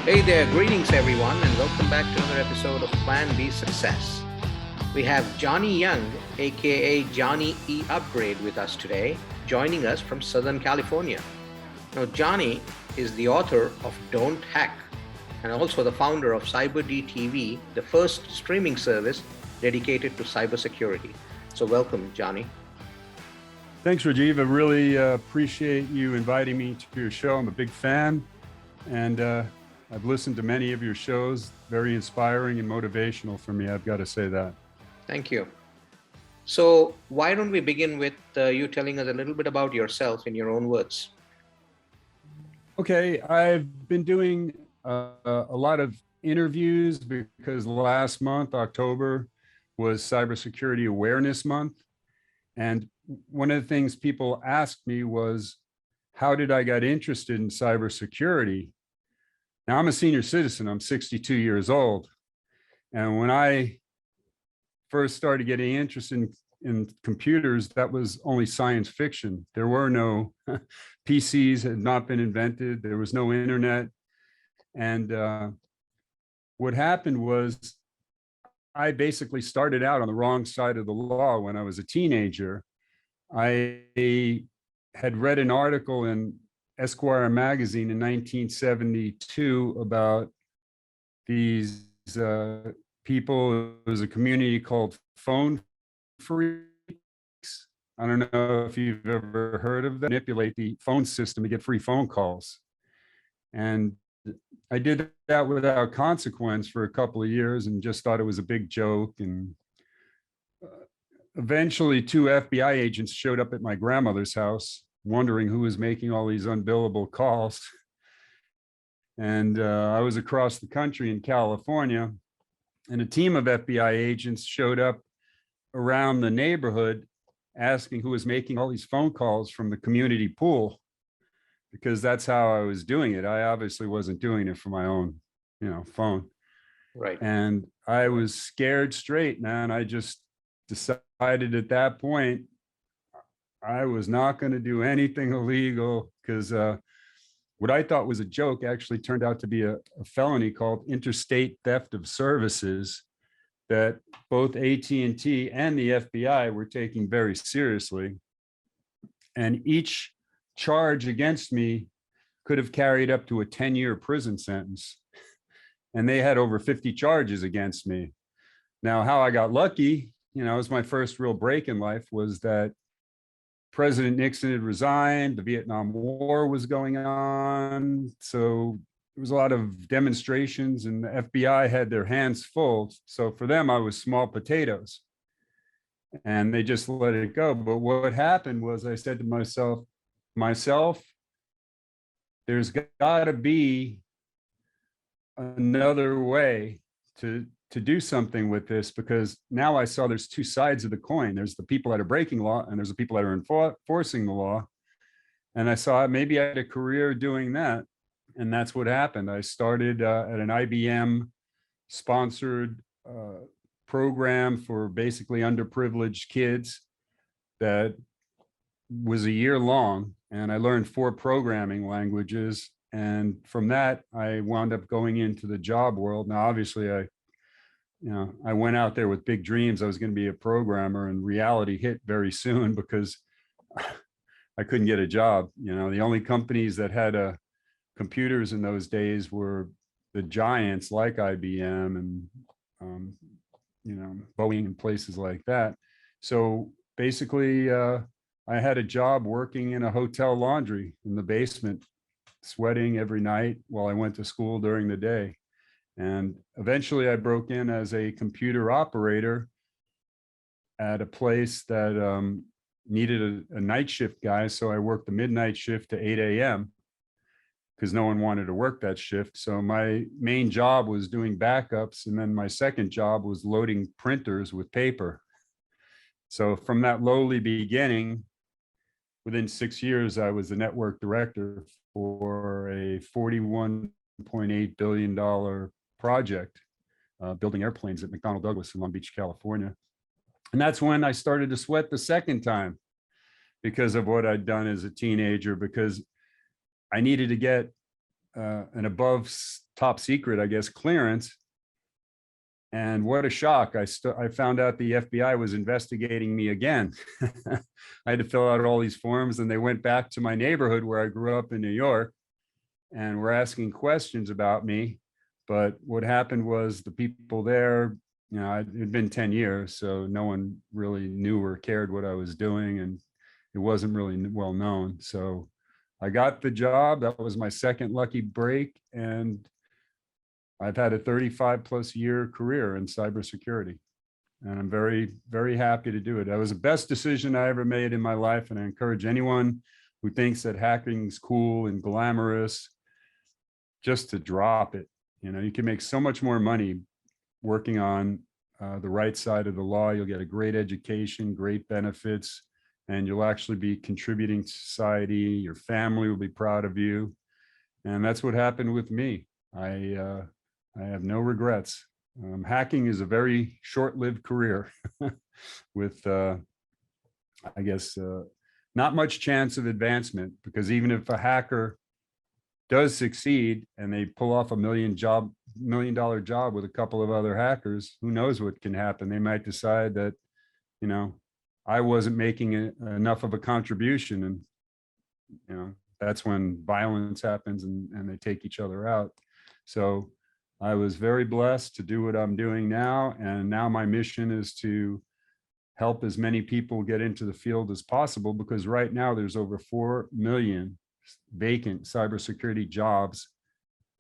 Hey there, greetings everyone, and welcome back to another episode of Plan B Success. We have JohnE Young, aka Johnny E Upgrade, with us today, joining us from Southern California. Now, Johnny is the author of Don't Hack and also the founder of CyberD TV, the first streaming service dedicated to cybersecurity. So, welcome, Johnny. Thanks, Rajiv. I really appreciate you inviting me to your show. I'm a big fan, and I've listened to many of your shows, very inspiring and motivational for me, I've got to say that. Thank you. So why don't we begin with you telling us a little bit about yourself in your own words? Okay, I've been doing a lot of interviews because last month, October, was Cybersecurity Awareness Month. And one of the things people asked me was, how did I get interested in cybersecurity? Now, I'm a senior citizen. I'm 62 years old. And when I first started getting interested in computers, that was only science fiction. There were no PCs, had not been invented. There was no internet. And what happened was I basically started out on the wrong side of the law when I was a teenager. I had read an article in Esquire magazine in 1972 about these people. It was a community called phone freaks. I don't know if you've ever heard of them. Manipulate the phone system to get free phone calls. And I did that without consequence for a couple of years and just thought it was a big joke. And eventually 2 FBI agents showed up at my grandmother's house, wondering who was making all these unbillable calls. And I was across the country in California, and a team of FBI agents showed up around the neighborhood asking who was making all these phone calls from the community pool, because that's how I was doing it. I obviously wasn't doing it for my own, phone. Right. And I was scared straight, man. I just decided at that point I was not going to do anything illegal, because what I thought was a joke actually turned out to be a felony called interstate theft of services that both AT&T and the FBI were taking very seriously. And each charge against me could have carried up to a 10-year prison sentence. And they had over 50 charges against me. Now, how I got lucky, it was my first real break in life, was that President Nixon had resigned, the Vietnam War was going on. So there was a lot of demonstrations and the FBI had their hands full. So for them, I was small potatoes and they just let it go. But what happened was I said to myself, there's got to be another way to do something with this, because now I saw there's 2 sides of the coin. There's the people that are breaking law and there's the people that are enforcing the law. And I saw maybe I had a career doing that. And that's what happened. I started at an IBM sponsored program for basically underprivileged kids that was a year long. And I learned 4 programming languages. And from that, I wound up going into the job world. Now, obviously, I went out there with big dreams. I was going to be a programmer, and reality hit very soon because I couldn't get a job. The only companies that had computers in those days were the giants like IBM and, Boeing and places like that. So basically, I had a job working in a hotel laundry in the basement, sweating every night while I went to school during the day. And eventually I broke in as a computer operator at a place that needed a night shift guy. So I worked the midnight shift to 8 a.m. because no one wanted to work that shift. So my main job was doing backups. And then my second job was loading printers with paper. So from that lowly beginning, within 6 years, I was the network director for a $41.8 billion project, building airplanes at McDonnell Douglas in Long Beach, California. And that's when I started to sweat the second time because of what I'd done as a teenager, because I needed to get an above top secret, I guess, clearance. And what a shock. I found out the FBI was investigating me again. I had to fill out all these forms, and they went back to my neighborhood where I grew up in New York and were asking questions about me. But what happened was the people there, it had been 10 years, so no one really knew or cared what I was doing, and it wasn't really well known. So I got the job. That was my second lucky break, and I've had a 35 plus year career in cybersecurity, and I'm very, very happy to do it. That was the best decision I ever made in my life, and I encourage anyone who thinks that hacking is cool and glamorous just to drop it. You can make so much more money working on the right side of the law. You'll get a great education, great benefits, and you'll actually be contributing to society. Your family will be proud of you. And that's what happened with me. I have no regrets. Hacking is a very short-lived career with, I guess, not much chance of advancement, because even if a hacker does succeed and they pull off $1 million job with a couple of other hackers, who knows what can happen? They might decide that, I wasn't making enough of a contribution, and that's when violence happens and they take each other out. So I was very blessed to do what I'm doing now, and now my mission is to help as many people get into the field as possible, because right now there's over 4 million vacant cybersecurity jobs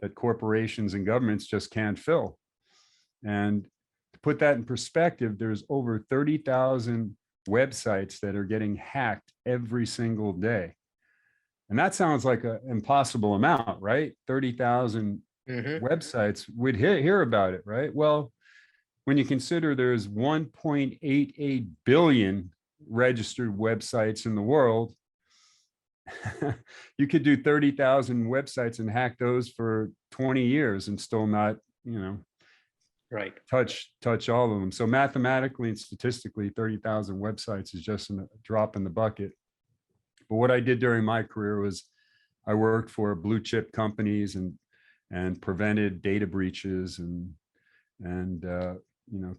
that corporations and governments just can't fill. And to put that in perspective, there's over 30,000 websites that are getting hacked every single day. And that sounds like an impossible amount, right? 30,000 websites, we'd hear about it, right? Well, when you consider there's 1.88 billion registered websites in the world, you could do 30,000 websites and hack those for 20 years and still not, right, touch all of them. So mathematically and statistically, 30,000 websites is just a drop in the bucket. But what I did during my career was I worked for blue chip companies and prevented data breaches and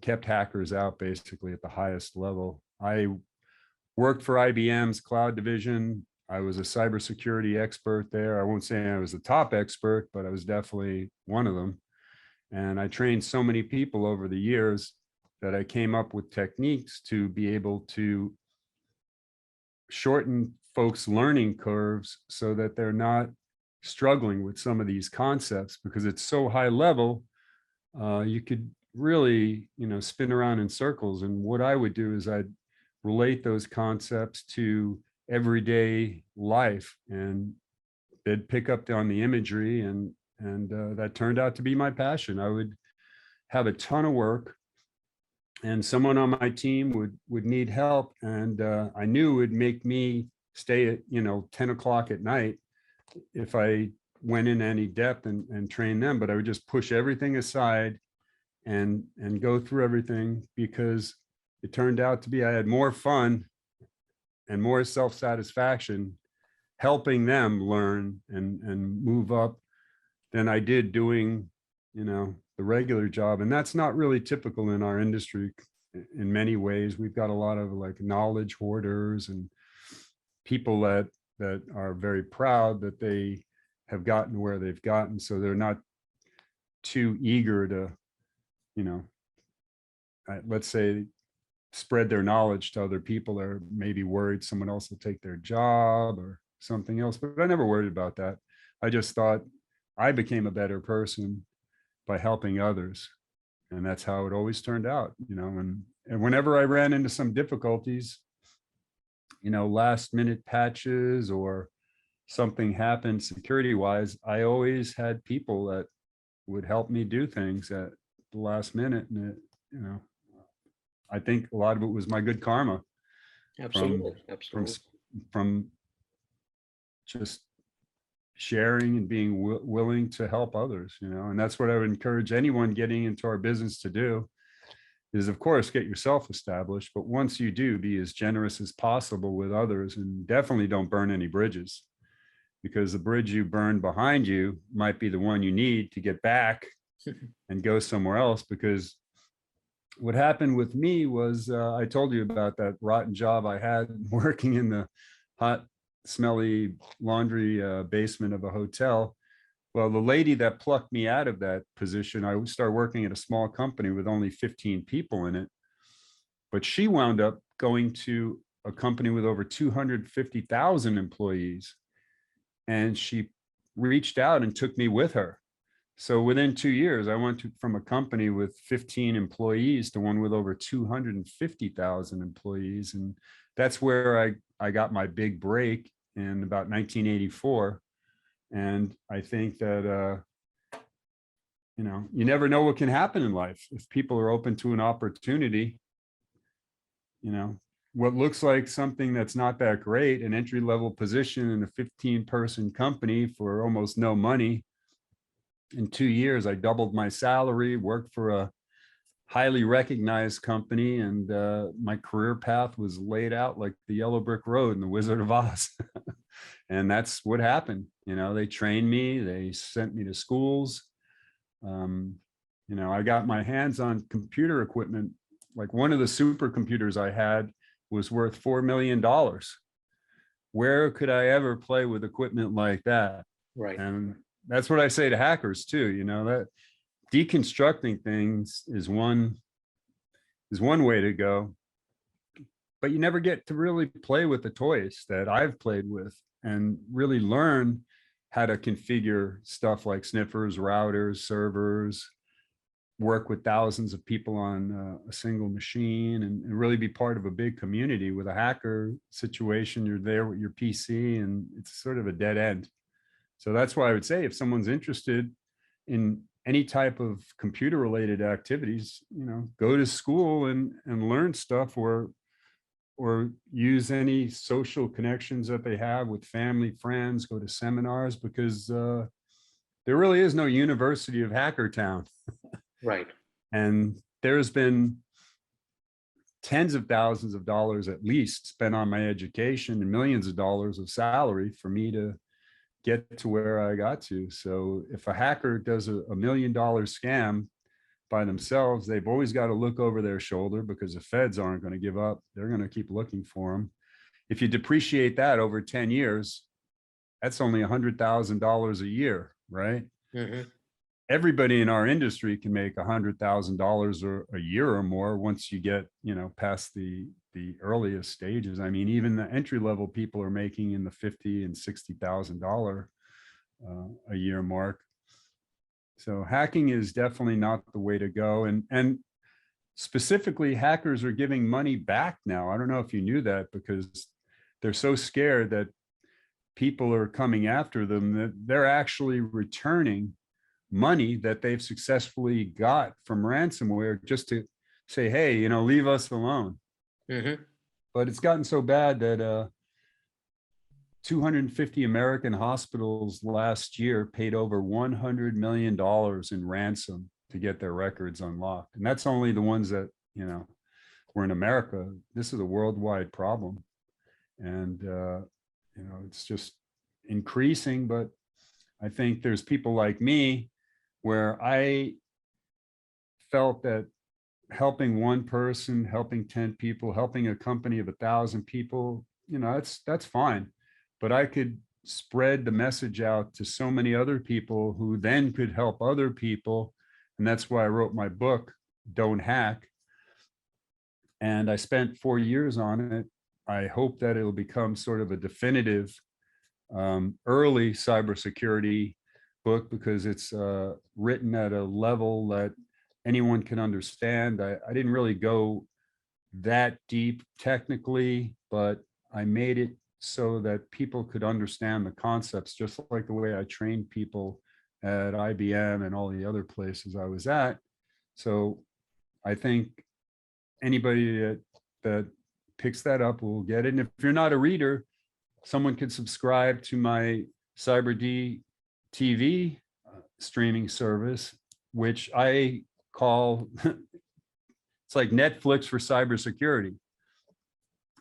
kept hackers out basically at the highest level. I worked for IBM's cloud division. I was a cybersecurity expert there. I won't say I was the top expert, but I was definitely one of them. And I trained so many people over the years that I came up with techniques to be able to shorten folks' learning curves so that they're not struggling with some of these concepts, because it's so high level. You could really, spin around in circles. And what I would do is I'd relate those concepts to everyday life, and they'd pick up on the imagery, and that turned out to be my passion. I would have a ton of work, and someone on my team would need help, and I knew it would make me stay at 10 o'clock at night if I went in any depth and trained them. But I would just push everything aside and go through everything, because it turned out to be I had more fun and more self-satisfaction helping them learn and move up than I did doing, the regular job. And that's not really typical in our industry in many ways. We've got a lot of like knowledge hoarders and people that are very proud that they have gotten where they've gotten. So they're not too eager to, let's say, spread their knowledge to other people. They're maybe worried someone else will take their job or something else, but I never worried about that. I just thought I became a better person by helping others. And that's how it always turned out, and whenever I ran into some difficulties, last minute patches or something happened security wise, I always had people that would help me do things at the last minute. And I think a lot of it was my good karma. Absolutely. From just sharing and being willing to help others, and that's what I would encourage anyone getting into our business to do, is of course get yourself established, but once you do, be as generous as possible with others, and definitely don't burn any bridges. because the bridge you burn behind you might be the one you need to get back and go somewhere else. Because what happened with me was I told you about that rotten job I had working in the hot, smelly laundry basement of a hotel. Well, the lady that plucked me out of that position, I started working at a small company with only 15 people in it. But she wound up going to a company with over 250,000 employees. And she reached out and took me with her. So within 2 years, I went from a company with 15 employees to one with over 250,000 employees. And that's where I got my big break in about 1984. And I think that, you never know what can happen in life. If people are open to an opportunity, what looks like something that's not that great, an entry-level position in a 15-person company for almost no money. In 2 years, I doubled my salary, worked for a highly recognized company, and my career path was laid out like the yellow brick road in The Wizard of Oz. And that's what happened. They trained me, they sent me to schools. I got my hands on computer equipment. Like one of the supercomputers I had was worth $4 million. Where could I ever play with equipment like that? Right. And that's what I say to hackers too, that deconstructing things is one way to go, but you never get to really play with the toys that I've played with and really learn how to configure stuff like sniffers, routers, servers, work with thousands of people on a single machine, and really be part of a big community. With a hacker situation, you're there with your PC and it's sort of a dead end. So that's why I would say if someone's interested in any type of computer related activities, go to school and learn stuff, or use any social connections that they have with family, friends, go to seminars, because there really is no University of Hackertown. Right. And there's been tens of thousands of dollars at least spent on my education and millions of dollars of salary for me to get to where I got to. So if a hacker does a $1 million scam by themselves, they've always got to look over their shoulder, because the feds aren't going to give up. They're going to keep looking for them. If you depreciate that over 10 years, that's only $100,000 a year, right? Mm-hmm. Everybody in our industry can make $100,000 a year or more once you get, past the earliest stages. I mean, even the entry level people are making in the $50,000 and $60,000 a year mark. So hacking is definitely not the way to go. And specifically, hackers are giving money back now. I don't know if you knew that, because they're so scared that people are coming after them that they're actually returning money that they've successfully got from ransomware, just to say, hey, leave us alone. Mm-hmm. But it's gotten so bad that 250 American hospitals last year paid over $100 million in ransom to get their records unlocked. And that's only the ones that, were in America. This is a worldwide problem. And, it's just increasing. But I think there's people like me where I felt that helping one person, helping 10 people, helping a company of 1,000 people, that's fine. But I could spread the message out to so many other people who then could help other people. And that's why I wrote my book, Don't Hack. And I spent 4 years on it. I hope that it'll become sort of a definitive early cybersecurity book, because it's written at a level that anyone can understand. I didn't really go that deep technically, but I made it so that people could understand the concepts, just like the way I trained people at IBM and all the other places I was at. So I think anybody that picks that up will get it. And if you're not a reader, someone could subscribe to my CyberD TV streaming service, which I call, it's like Netflix for cybersecurity.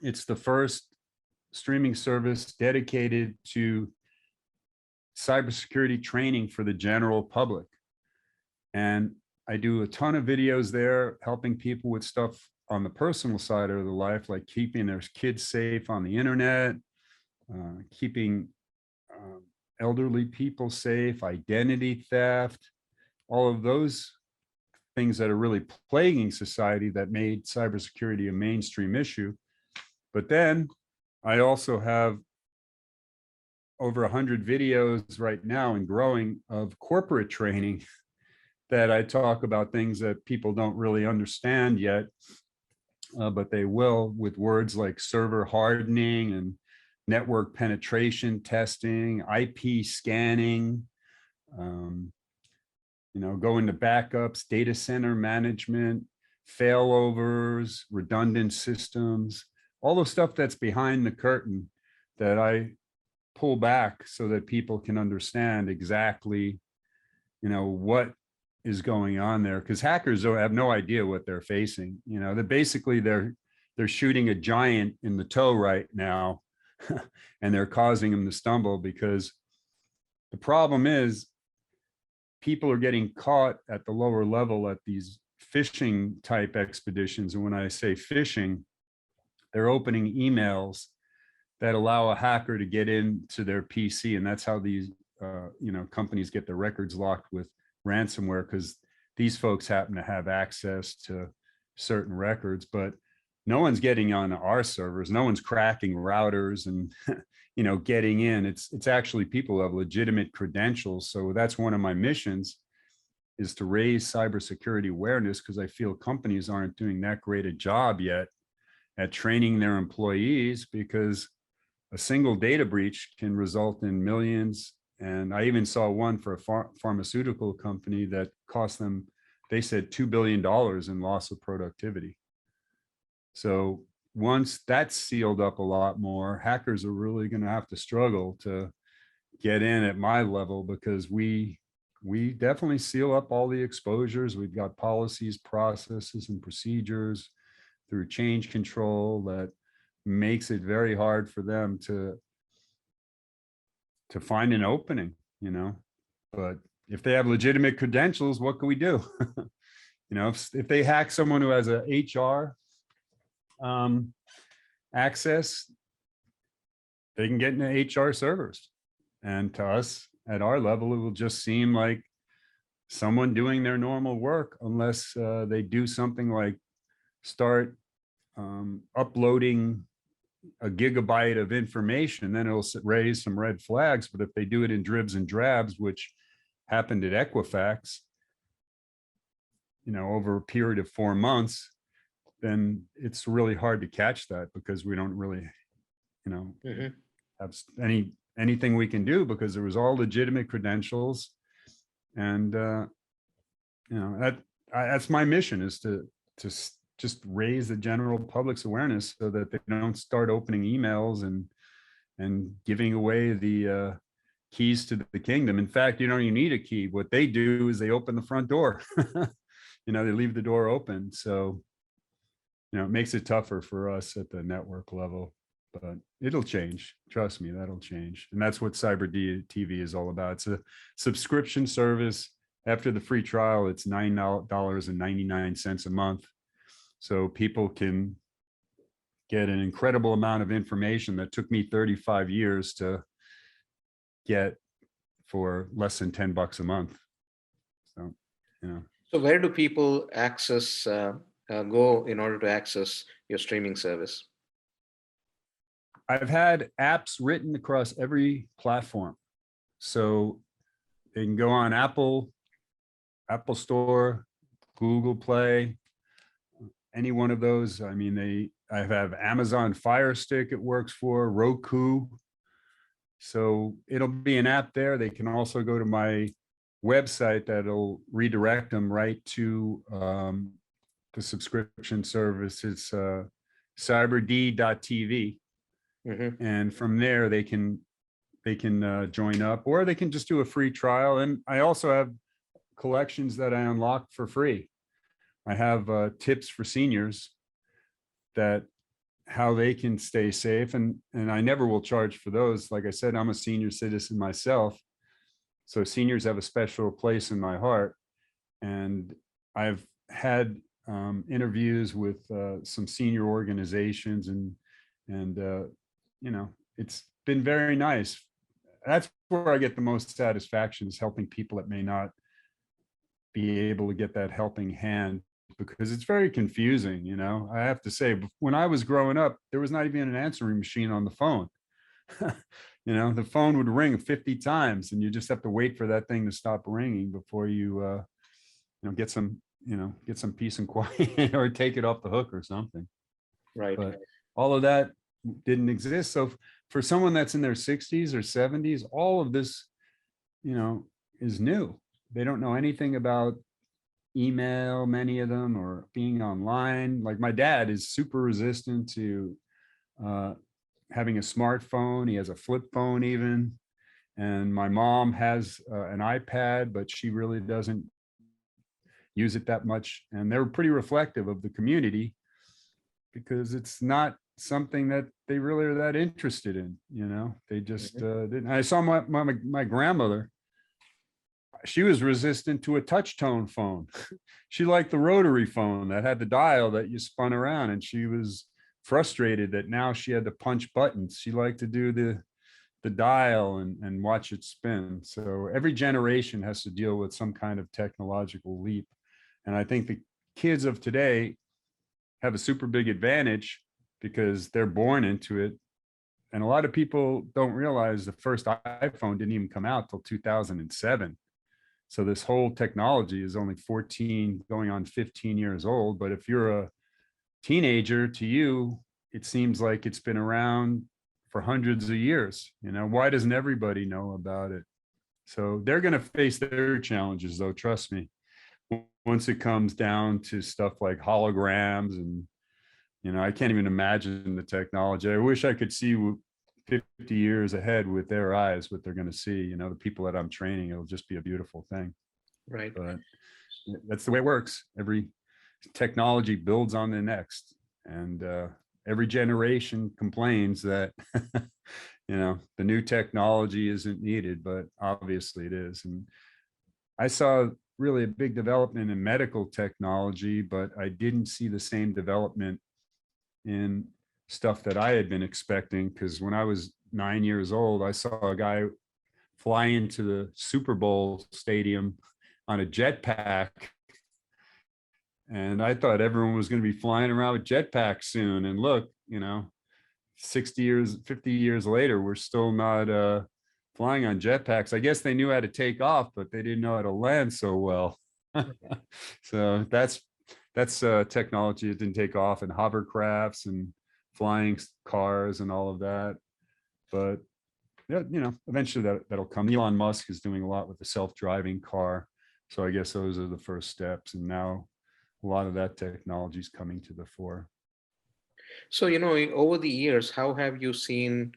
It's the first streaming service dedicated to cybersecurity training for the general public. And I do a ton of videos there helping people with stuff on the personal side of their life, like keeping their kids safe on the internet, keeping elderly people safe, identity theft, all of those things that are really plaguing society that made cybersecurity a mainstream issue. But then I also have over 100 videos right now and growing of corporate training that I talk about things that people don't really understand yet, but they will, with words like server hardening and network penetration testing, IP scanning, going to backups, data center management, failovers, redundant systems, all the stuff that's behind the curtain that I pull back so that people can understand exactly, what is going on there, because hackers have no idea what they're facing. They're shooting a giant in the toe right now and they're causing them to stumble, because the problem is people are getting caught at the lower level at these phishing type expeditions. And when I say phishing, they're opening emails that allow a hacker to get into their PC. And that's how these companies get their records locked with ransomware, because these folks happen to have access to certain records, but no one's getting on our servers. No one's cracking routers and getting in. It's actually people who have legitimate credentials. So that's one of my missions, is to raise cybersecurity awareness, because I feel companies aren't doing that great a job yet at training their employees, because a single data breach can result in millions. And I even saw one for a pharmaceutical company that cost them, they said, $2 billion in loss of productivity. So once that's sealed up a lot more, hackers are really going to have to struggle to get in at my level, because we definitely seal up all the exposures. We've got policies, processes, and procedures through change control that makes it very hard for them to find an opening, but if they have legitimate credentials, what can we do? If they hack someone who has a HR access, they can get into HR servers. And to us at our level, it will just seem like someone doing their normal work, unless they do something like start uploading a gigabyte of information, then it'll raise some red flags. But if they do it in dribs and drabs, which happened at Equifax, over a period of 4 months, then it's really hard to catch that, because we don't really, have anything we can do, because there was all legitimate credentials. And, that's my mission, is to just raise the general public's awareness so that they don't start opening emails and giving away the keys to the kingdom. In fact, you don't even need a key. What they do is they open the front door. They leave the door open. So, it makes it tougher for us at the network level, but it'll change. Trust me, that'll change. And that's what CyberD TV is all about. It's a subscription service. After the free trial, it's $9.99 a month. So people can get an incredible amount of information that took me 35 years to get for less than $10 a month. So, So where do people access, go in order to access your streaming service? I've had apps written across every platform. So they can go on Apple Store, Google Play, any one of those. I mean, I have Amazon Fire Stick it works for, Roku. So it'll be an app there. They can also go to my website that'll redirect them right to the subscription service. It's CyberD.tv. Mm-hmm. And from there they can join up, or they can just do a free trial. And I also have collections that I unlock for free. I have tips for seniors, that how they can stay safe, and I never will charge for those. Like I said, I'm a senior citizen myself, So seniors have a special place in my heart. And I've had interviews with some senior organizations, and it's been very nice. That's where I get the most satisfaction, is helping people that may not be able to get that helping hand, because it's very confusing. I have to say, when I was growing up, there was not even an answering machine on the phone. The phone would ring 50 times and you just have to wait for that thing to stop ringing before you get some peace and quiet, or take it off the hook or something. Right. But all of that didn't exist. So for someone that's in their 60s or 70s, all of this, is new. They don't know anything about email, many of them, or being online. Like my dad is super resistant to having a smartphone. He has a flip phone even. And my mom has an iPad, but she really doesn't use it that much. And they're pretty reflective of the community, because it's not something that they really are that interested in. They just didn't. I saw my grandmother. She was resistant to a touch tone phone. She liked the rotary phone that had the dial that you spun around, and she was frustrated that now she had to punch buttons. She liked to do the dial and watch it spin. So every generation has to deal with some kind of technological leap. And I think the kids of today have a super big advantage because they're born into it. And a lot of people don't realize the first iPhone didn't even come out till 2007. So this whole technology is only 14 going on 15 years old. But if you're a teenager, to you, it seems like it's been around for hundreds of years. Why doesn't everybody know about it? So they're going to face their challenges, though, trust me, once it comes down to stuff like holograms. And I can't even imagine the technology. I wish I could see 50 years ahead with their eyes what they're going to see. The people that I'm training, it'll just be a beautiful thing. Right. But that's the way it works. Every technology builds on the next, and every generation complains that the new technology isn't needed, but obviously it is. And I saw really a big development in medical technology, but I didn't see the same development in stuff that I had been expecting, because when I was 9 years old, I saw a guy fly into the Super Bowl stadium on a jetpack. And I thought everyone was going to be flying around with jetpacks soon. And look, 60 years, 50 years later, we're still not flying on jetpacks. I guess they knew how to take off, but they didn't know how to land so well. So that's technology that didn't take off, and hovercrafts and flying cars and all of that. But eventually that'll come. Elon Musk is doing a lot with the self-driving car. So I guess those are the first steps. And now a lot of that technology is coming to the fore. So, over the years, how have you seen,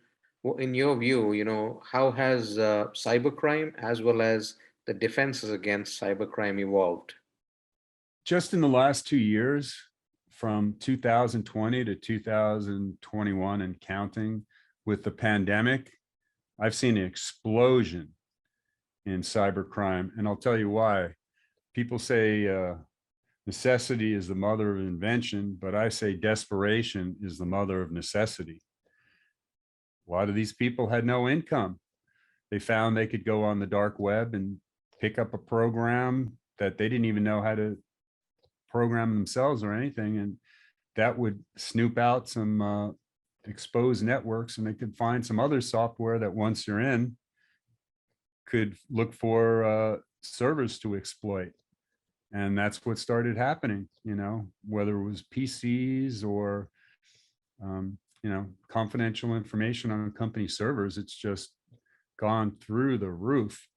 in your view, how has cybercrime as well as the defenses against cybercrime evolved? Just in the last 2 years, from 2020 to 2021 and counting, with the pandemic, I've seen an explosion in cybercrime. And I'll tell you why. People say necessity is the mother of invention, but I say desperation is the mother of necessity. A lot of these people had no income. They found they could go on the dark web and pick up a program that they didn't even know how to program themselves or anything. And that would snoop out some exposed networks, and they could find some other software that once you're in could look for servers to exploit. And that's what started happening, whether it was PCs or, confidential information on company servers. It's just gone through the roof.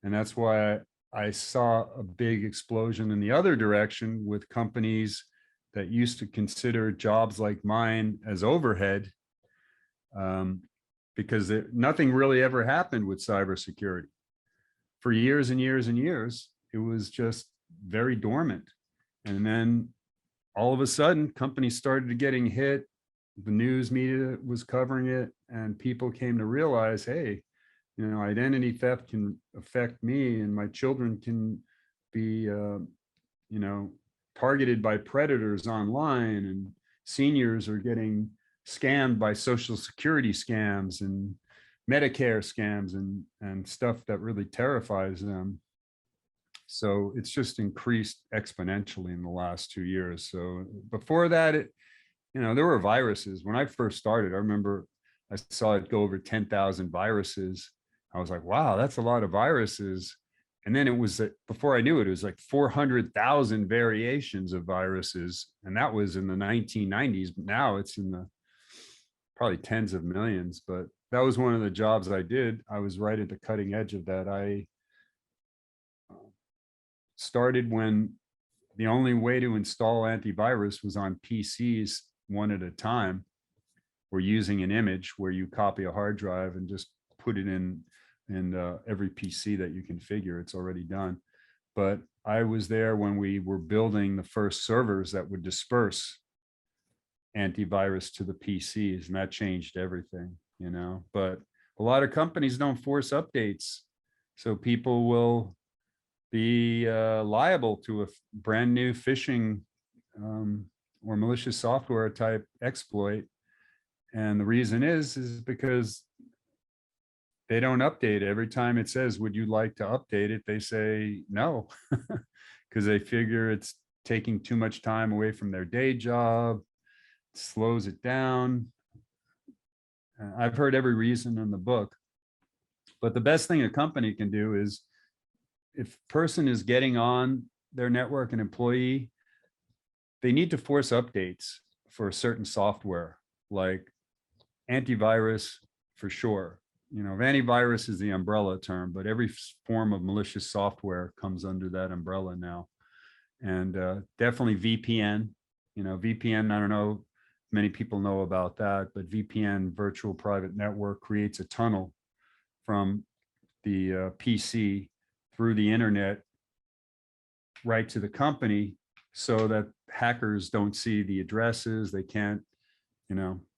And that's why I saw a big explosion in the other direction with companies that used to consider jobs like mine as overhead, because nothing really ever happened with cybersecurity. For years and years and years, it was just very dormant. And then all of a sudden, companies started getting hit. The news media was covering it, and people came to realize, hey, identity theft can affect me, and my children can be, targeted by predators online, and seniors are getting scammed by social security scams and Medicare scams and stuff that really terrifies them. So it's just increased exponentially in the last 2 years. So before that, there were viruses. When I first started, I remember I saw it go over 10,000 viruses. I was like, wow, that's a lot of viruses. And then it was, before I knew it, it was like 400,000 variations of viruses. And that was in the 1990s. But now it's in the probably tens of millions. But that was one of the jobs I did. I was right at the cutting edge of that. I started when the only way to install antivirus was on PCs one at a time, or using an image where you copy a hard drive and just put it in every PC that you configure. It's already done. But I was there when we were building the first servers that would disperse antivirus to the PCs, and that changed everything, But a lot of companies don't force updates, so people will be liable to a brand new phishing or malicious software type exploit. And the reason is because they don't update it. Every time it says, would you like to update it? They say no, because they figure it's taking too much time away from their day job, slows it down. I've heard every reason in the book, but the best thing a company can do is, if a person is getting on their network, an employee, they need to force updates for certain software, like antivirus for sure. Antivirus is the umbrella term, but every form of malicious software comes under that umbrella now. And definitely VPN. VPN, I don't know if many people know about that, but VPN, virtual private network, creates a tunnel from the PC through the internet right to the company, so that hackers don't see the addresses. They can't,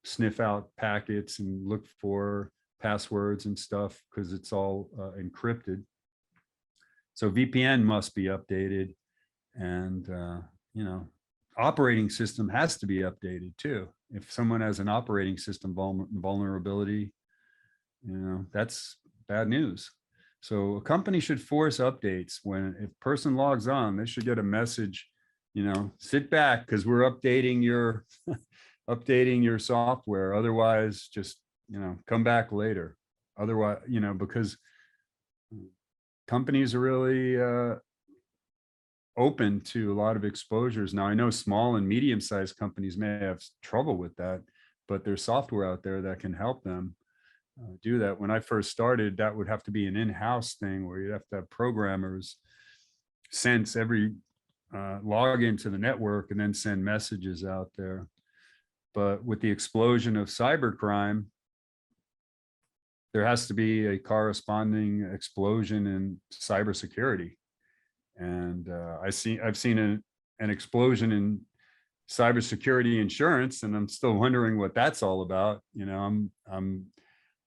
sniff out packets and look for passwords and stuff, because it's all encrypted. So VPN must be updated, and operating system has to be updated too. If someone has an operating system vulnerability, that's bad news. So a company should force updates. When if person logs on, they should get a message, sit back, because we're updating your updating your software. Otherwise, just come back later. Otherwise, because companies are really open to a lot of exposures. Now, I know small and medium-sized companies may have trouble with that, but there's software out there that can help them do that. When I first started, that would have to be an in-house thing, where you'd have to have programmers sense every log into the network and then send messages out there. But with the explosion of cybercrime, there has to be a corresponding explosion in cybersecurity. And I've seen an explosion in cybersecurity insurance, and I'm still wondering what that's all about. I'm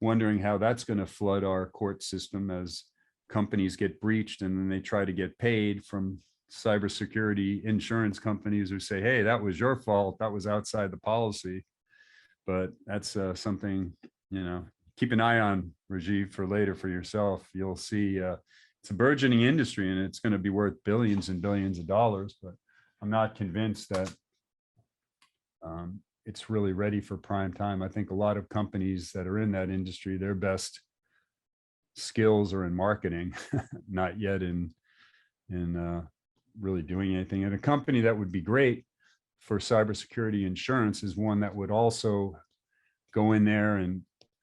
wondering how that's going to flood our court system as companies get breached, and then they try to get paid from cybersecurity insurance companies who say, hey, that was your fault, that was outside the policy. But that's something, keep an eye on, Rajiv, for later for yourself. You'll see it's a burgeoning industry, and it's going to be worth billions and billions of dollars, but I'm not convinced that it's really ready for prime time. I think a lot of companies that are in that industry, their best skills are in marketing, not yet in really doing anything. And a company that would be great for cybersecurity insurance is one that would also go in there and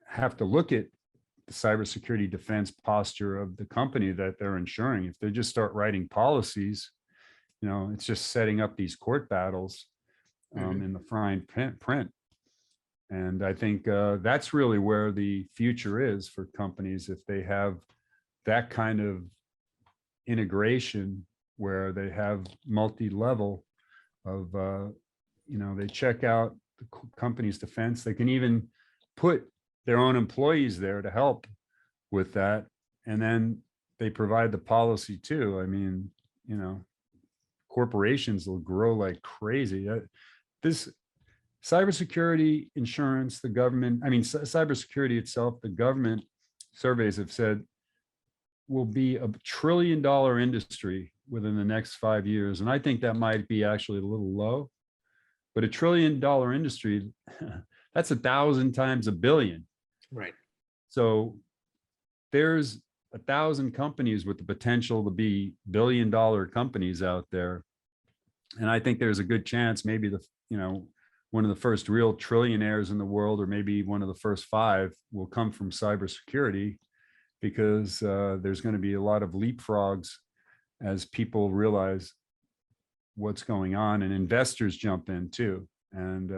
have to look at the cybersecurity defense posture of the company that they're insuring. If they just start writing policies, it's just setting up these court battles in the fine print. And I think that's really where the future is for companies, if they have that kind of integration where they have multi-level of, they check out the company's defense. They can even put their own employees there to help with that. And then they provide the policy too. I mean, you know, corporations will grow like crazy. This cybersecurity insurance, the government, I mean, cybersecurity itself, the government surveys have said will be a $1 trillion industry within the next 5 years. And I think that might be actually a little low, but $1 trillion industry, that's 1,000 times a billion. Right. So there's 1,000 companies with the potential to be billion-dollar companies out there. And I think there's a good chance maybe one of the first real trillionaires in the world, or maybe one of the first 5, will come from cybersecurity, because there's going to be a lot of leapfrogs as people realize what's going on, and investors jump in too. And,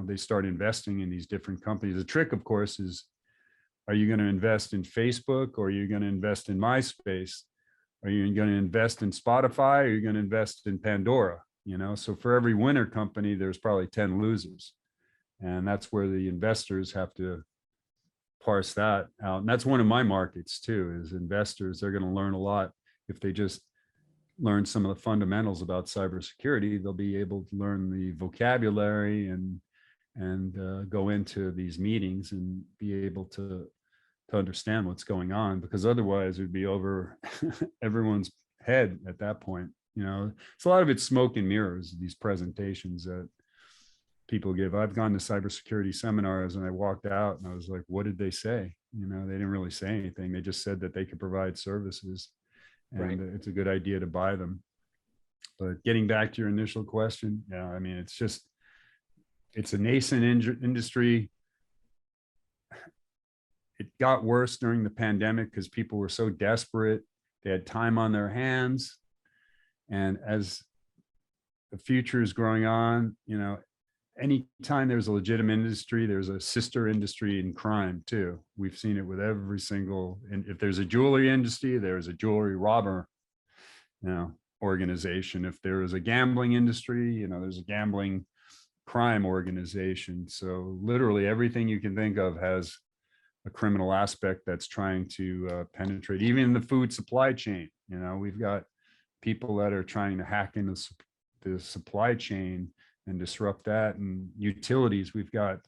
they start investing in these different companies. The trick, of course, is, are you going to invest in Facebook, or are you going to invest in MySpace? Are you going to invest in Spotify? Or are you going to invest in Pandora? So for every winner company, there's probably 10 losers. And that's where the investors have to parse that out. And that's one of my markets too, is investors. They're going to learn a lot. If they just learn some of the fundamentals about cybersecurity, they'll be able to learn the vocabulary and go into these meetings and be able to understand what's going on, because otherwise it would be over everyone's head at that point. It's a lot of it's smoke and mirrors, these presentations that people give. I've gone to cybersecurity seminars and I walked out and I was like, what did they say? They didn't really say anything. They just said that they could provide services, and Right. It's a good idea to buy them. But getting back to your initial question, yeah, I mean, it's a nascent industry. It got worse during the pandemic because people were so desperate. They had time on their hands. And as the future is growing on, anytime there's a legitimate industry, there's a sister industry in crime too. We've seen it with every single, and if there's a jewelry industry, there's a jewelry robber, organization. If there is a gambling industry, there's a gambling crime organization. So literally everything you can think of has a criminal aspect that's trying to penetrate. Even the food supply chain, we've got people that are trying to hack into the supply chain and disrupt that. And utilities, we've got,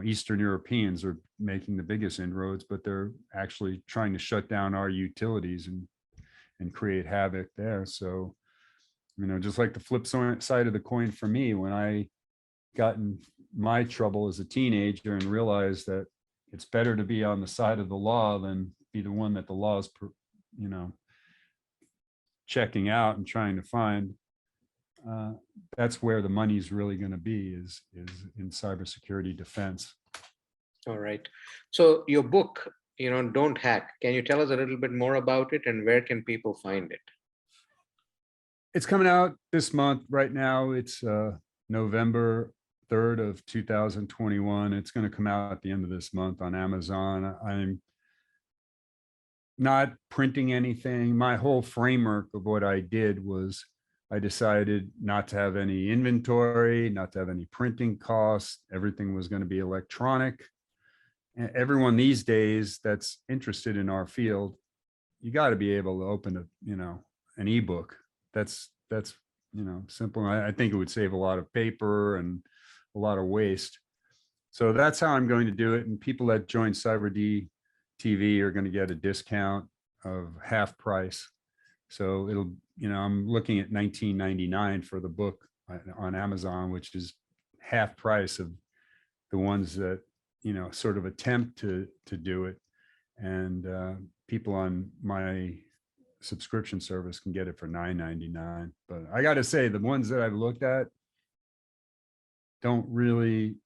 Eastern Europeans are making the biggest inroads, but they're actually trying to shut down our utilities and create havoc there. So, just like the flip side of the coin for me, when I got in my trouble as a teenager and realized that it's better to be on the side of the law than be the one that the law is, checking out and trying to find. That's where the money's really going to be, is in cybersecurity defense. All right. So your book, Don't Hack, can you tell us a little bit more about it, and where can people find it? It's coming out this month. Right now, it's November 3rd of 2021. It's going to come out at the end of this month on Amazon. I'm not printing anything. My whole framework of what I did was, I decided not to have any inventory, not to have any printing costs. Everything was going to be electronic. And everyone these days that's interested in our field, you got to be able to open an ebook. That's simple. I think it would save a lot of paper and a lot of waste. So that's how I'm going to do it. And people that join CyberD TV are going to get a discount of half price. So it'll, I'm looking at $19.99 for the book on Amazon, which is half price of the ones that, sort of attempt to do it. And people on my subscription service can get it for $9.99. But I got to say, the ones that I've looked at don't really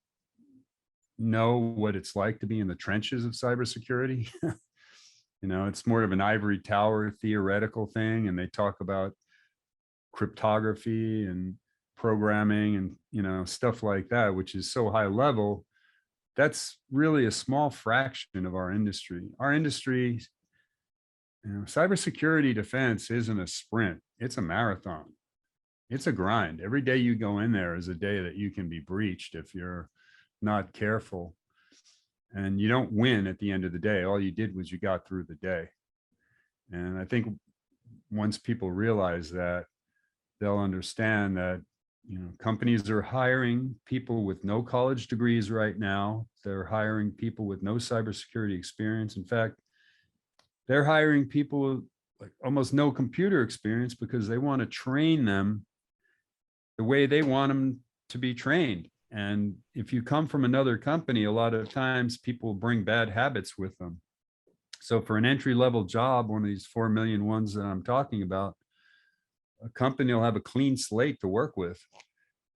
know what it's like to be in the trenches of cybersecurity. It's more of an ivory tower theoretical thing. And they talk about cryptography and programming and, stuff like that, which is so high level. That's really a small fraction of our industry. Our industry, cybersecurity defense isn't a sprint. It's a marathon. It's a grind. Every day you go in there is a day that you can be breached if you're not careful. and you don't win at the end of the day. All you did was you got through the day. And I think once people realize that, they'll understand that, companies are hiring people with no college degrees right now. They're hiring people with no cybersecurity experience. In fact, they're hiring people with like almost no computer experience because they want to train them the way they want them to be trained. And if you come from another company, a lot of times people bring bad habits with them. So for an entry level job, one of these 4 million ones that I'm talking about, a company will have a clean slate to work with.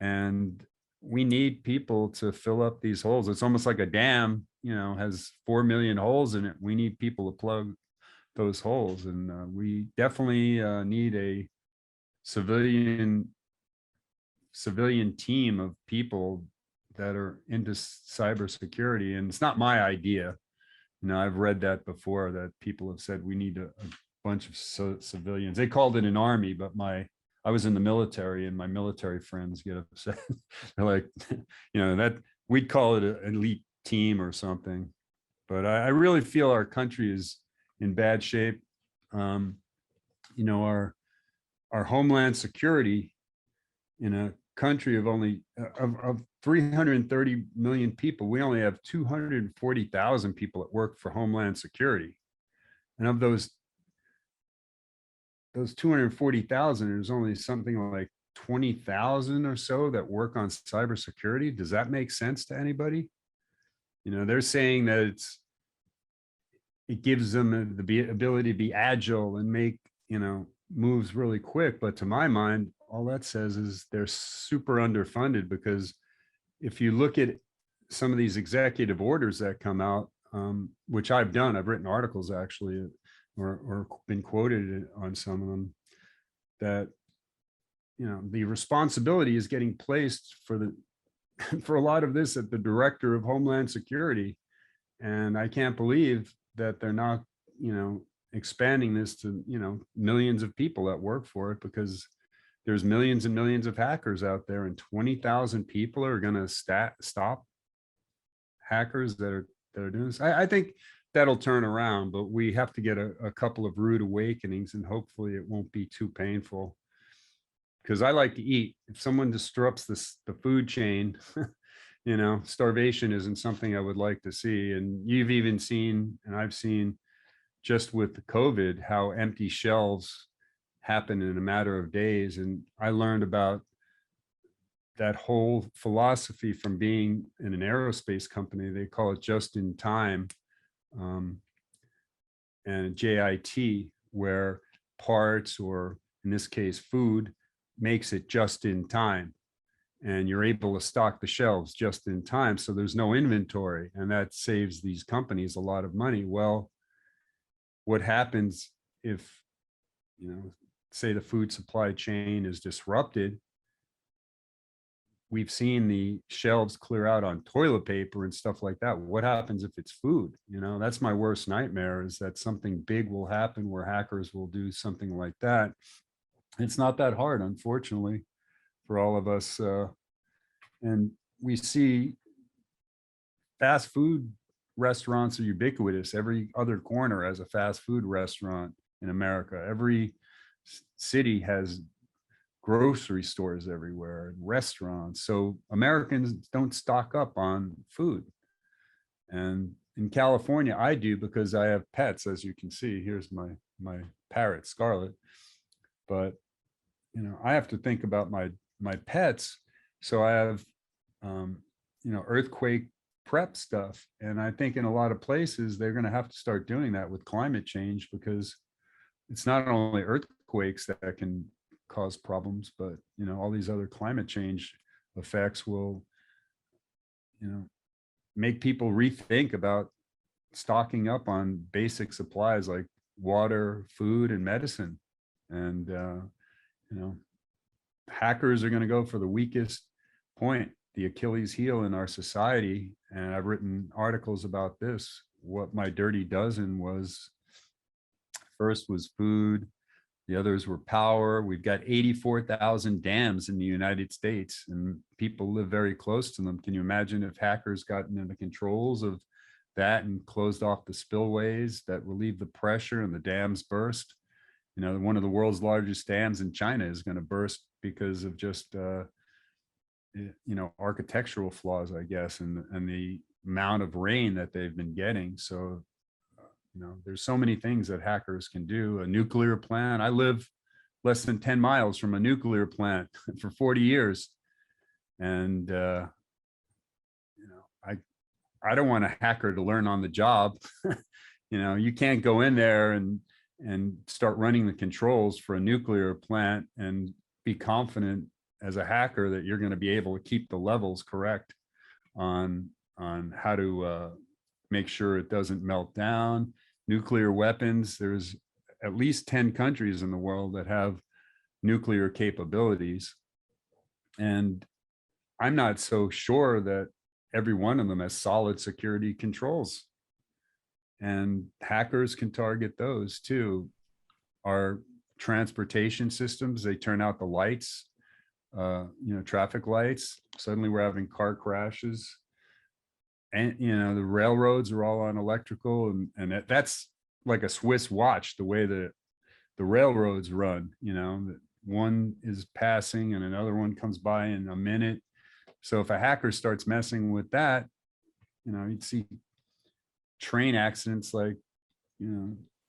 And we need people to fill up these holes. It's almost like a dam, has 4 million holes in it. We need people to plug those holes. And we definitely need a civilian team of people that are into cybersecurity. And it's not my idea. I've read that before, that people have said we need a bunch of civilians. They called it an army, but I was in the military, and my military friends get upset. They're like, that we'd call it an elite team or something. But I really feel our country is in bad shape. Our homeland security in a country of only of 330 million people, we only have 240,000 people that work for Homeland Security. And of those 240,000, there's only something like 20,000 or so that work on cybersecurity. Does that make sense to anybody? They're saying that it gives them the ability to be agile and make, moves really quick. But to my mind, all that says is they're super underfunded, because if you look at some of these executive orders that come out, which I've done, I've written articles actually, or been quoted on some of them, that, the responsibility is getting placed for a lot of this at the director of Homeland Security. And I can't believe that they're not, expanding this to, millions of people that work for it, because there's millions and millions of hackers out there, and 20,000 people are going to stop hackers that are doing this. I think that'll turn around, but we have to get a couple of rude awakenings, and hopefully it won't be too painful. Because I like to eat. If someone disrupts the food chain, starvation isn't something I would like to see. And you've even seen, and I've seen just with the COVID, how empty shelves happen in a matter of days. And I learned about that whole philosophy from being in an aerospace company. They call it just in time, and JIT, where parts, or in this case, food, makes it just in time. And you're able to stock the shelves just in time. So there's no inventory, and that saves these companies a lot of money. Well, what happens if, say the food supply chain is disrupted? We've seen the shelves clear out on toilet paper and stuff like that. What happens if it's food? That's my worst nightmare, is that something big will happen where hackers will do something like that. It's not that hard, unfortunately, for all of us. And we see fast food restaurants are ubiquitous. Every other corner has a fast food restaurant in America. Every city has grocery stores everywhere, restaurants. So Americans don't stock up on food. And in California, I do, because I have pets, as you can see. Here's my parrot, Scarlet. But I have to think about my pets. So I have earthquake prep stuff. And I think in a lot of places, they're going to have to start doing that with climate change, because it's not only earthquakes that can cause problems, but, all these other climate change effects will, make people rethink about stocking up on basic supplies like water, food, and medicine. And, hackers are going to go for the weakest point, the Achilles heel in our society. And I've written articles about this. What my dirty dozen was, first was food. The others were power. We've got 84,000 dams in the United States, and people live very close to them. Can you imagine if hackers got into the controls of that and closed off the spillways that relieved the pressure and the dams burst. You know, one of the world's largest dams in China is going to burst because of just, architectural flaws, I guess, and the amount of rain that they've been getting. So, there's so many things that hackers can do. A nuclear plant. I live less than 10 miles from a nuclear plant for 40 years. And, I don't want a hacker to learn on the job. You can't go in there and start running the controls for a nuclear plant and be confident as a hacker that you're going to be able to keep the levels correct on how to make sure it doesn't melt down. Nuclear weapons, there's at least 10 countries in the world that have nuclear capabilities. And I'm not so sure that every one of them has solid security controls. And hackers can target those too. Our transportation systems, they turn out the lights, traffic lights. Suddenly we're having car crashes. And, the railroads are all on electrical, and that's like a Swiss watch, the way that the railroads run, that one is passing and another one comes by in a minute. So if a hacker starts messing with that, you'd see train accidents like,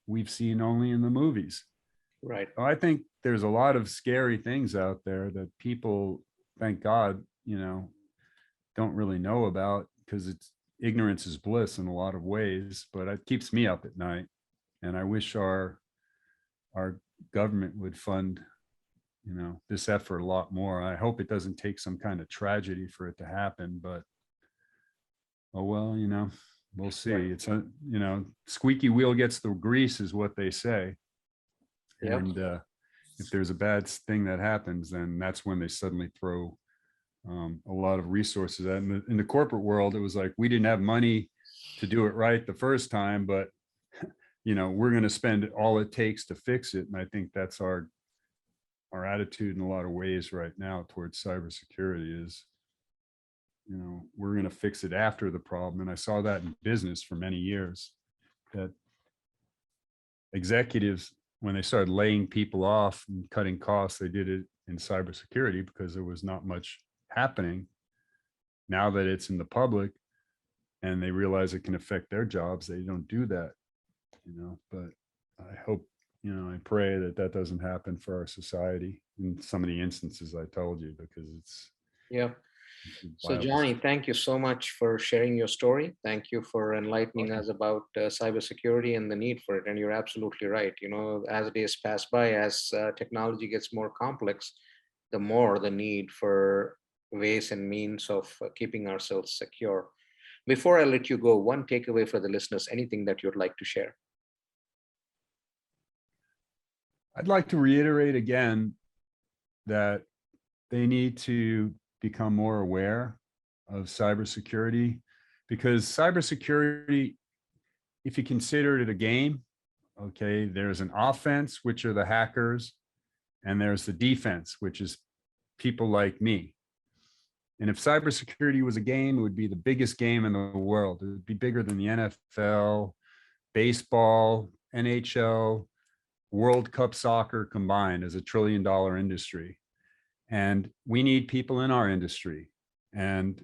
we've seen only in the movies. Right. So I think there's a lot of scary things out there that people, thank God, don't really know about, because ignorance is bliss in a lot of ways, but it keeps me up at night. And I wish our government would fund this effort a lot more. I hope it doesn't take some kind of tragedy for it to happen, but oh well, we'll see. Right. It's squeaky wheel gets the grease is what they say. Yep. And if there's a bad thing that happens, then that's when they suddenly throw a lot of resources at. In the corporate world, it was like, we didn't have money to do it right the first time, but we're going to spend all it takes to fix it. And I think that's our attitude in a lot of ways right now towards cybersecurity is, we're going to fix it after the problem. And I saw that in business for many years, that executives, when they started laying people off and cutting costs, they did it in cybersecurity because there was not much happening. Now that it's in the public and they realize it can affect their jobs, they don't do that, but I hope, I pray that doesn't happen for our society in some of the instances I told you, because it's. Yeah. So JohnE, thank you so much for sharing your story. Thank you for enlightening us about cybersecurity and the need for it. And you're absolutely right. As days pass by, as technology gets more complex, the more the need for ways and means of keeping ourselves secure. Before I let you go, one takeaway for the listeners, anything that you'd like to share? I'd like to reiterate again that they need to become more aware of cybersecurity, because cybersecurity, if you consider it a game, okay, there's an offense, which are the hackers, and there's the defense, which is people like me. And if cybersecurity was a game, it would be the biggest game in the world. It would be bigger than the NFL, baseball, NHL, World Cup soccer combined as $1 trillion industry. And we need people in our industry. And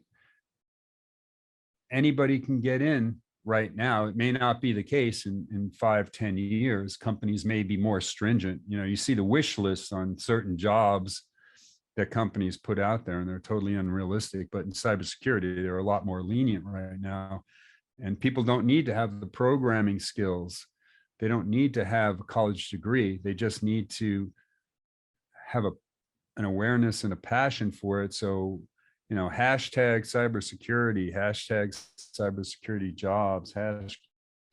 anybody can get in right now. It may not be the case in 5-10 years. Companies may be more stringent. You see the wish list on certain jobs that companies put out there, and they're totally unrealistic. But in cybersecurity, they're a lot more lenient right now. And people don't need to have the programming skills. They don't need to have a college degree. They just need to have an awareness and a passion for it. So, hashtag cybersecurity, hashtag cybersecurity jobs, hashtag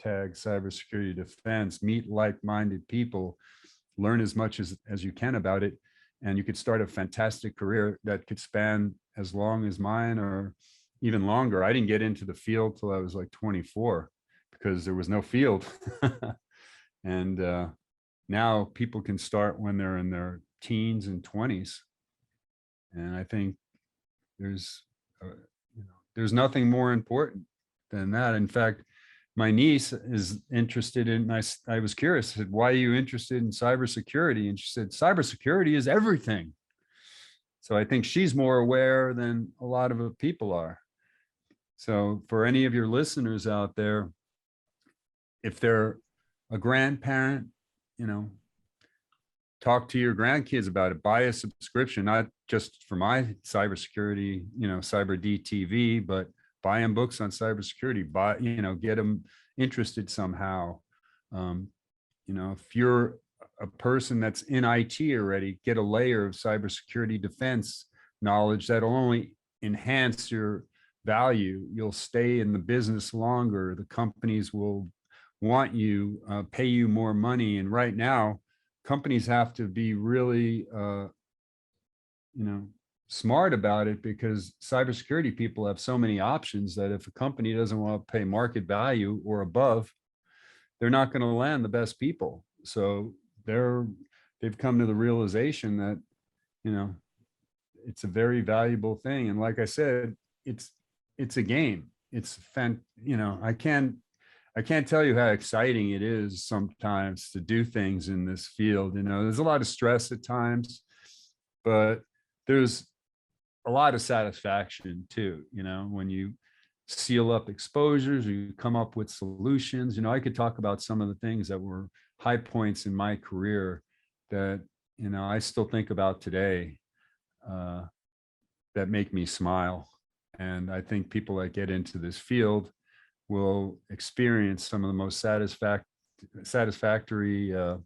cybersecurity defense, meet like-minded people, learn as much as you can about it. And you could start a fantastic career that could span as long as mine or even longer. I didn't get into the field till I was like 24 because there was no field. And now people can start when they're in their teens and 20s. And I think there's nothing more important than that. In fact, my niece is interested in, I was curious, I said, why are you interested in cybersecurity? And she said, cybersecurity is everything. So I think she's more aware than a lot of people are. So for any of your listeners out there, if they're a grandparent, you know, talk to your grandkids about it, buy a subscription, not just for my cybersecurity, you know, CyberD TV, but buy them books on cybersecurity, buy, you know, get them interested somehow. You know, if you're a person that's in IT already, get a layer of cybersecurity defense knowledge that'll only enhance your value. You'll stay in the business longer. The companies will want you, pay you more money. And right now, companies have to be really, you know, smart about it, because cybersecurity people have so many options that if a company doesn't want to pay market value or above, they're not going to land the best people. So they've come to the realization that, you know, it's a very valuable thing. And like I said, it's a game. It's you know, I can't tell you how exciting it is sometimes to do things in this field. You know, there's a lot of stress at times, but there's a lot of satisfaction too, you know, when you seal up exposures, or you come up with solutions. You know, I could talk about some of the things that were high points in my career that, you know, I still think about today, that make me smile. And I think people that get into this field will experience some of the most satisfactory, you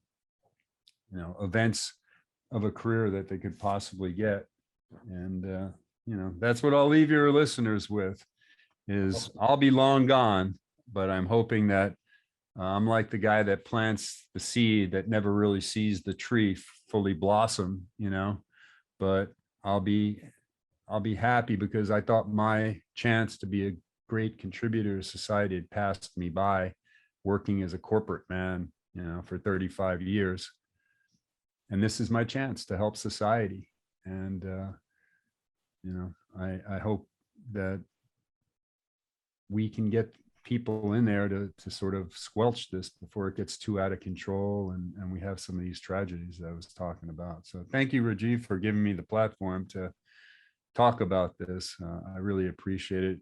know, events of a career that they could possibly get. And, you know, that's what I'll leave your listeners with is I'll be long gone, but I'm hoping that I'm like the guy that plants the seed that never really sees the tree fully blossom, you know, but I'll be happy because I thought my chance to be a great contributor to society had passed me by working as a corporate man, you know, for 35 years. And this is my chance to help society. And, you know, I hope that we can get people in there to sort of squelch this before it gets too out of control. And we have some of these tragedies that I was talking about. So thank you, Rajiv, for giving me the platform to talk about this. I really appreciate it.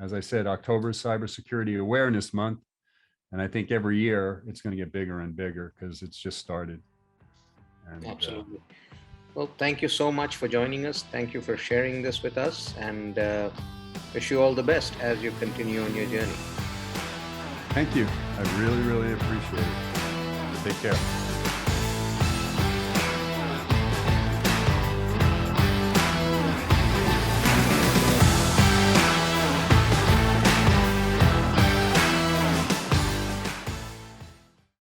As I said, October is Cybersecurity Awareness Month. And I think every year it's going to get bigger and bigger because it's just started. And, absolutely. Well, thank you so much for joining us. Thank you for sharing this with us, and wish you all the best as you continue on your journey. Thank you. I really, really appreciate it. Take care.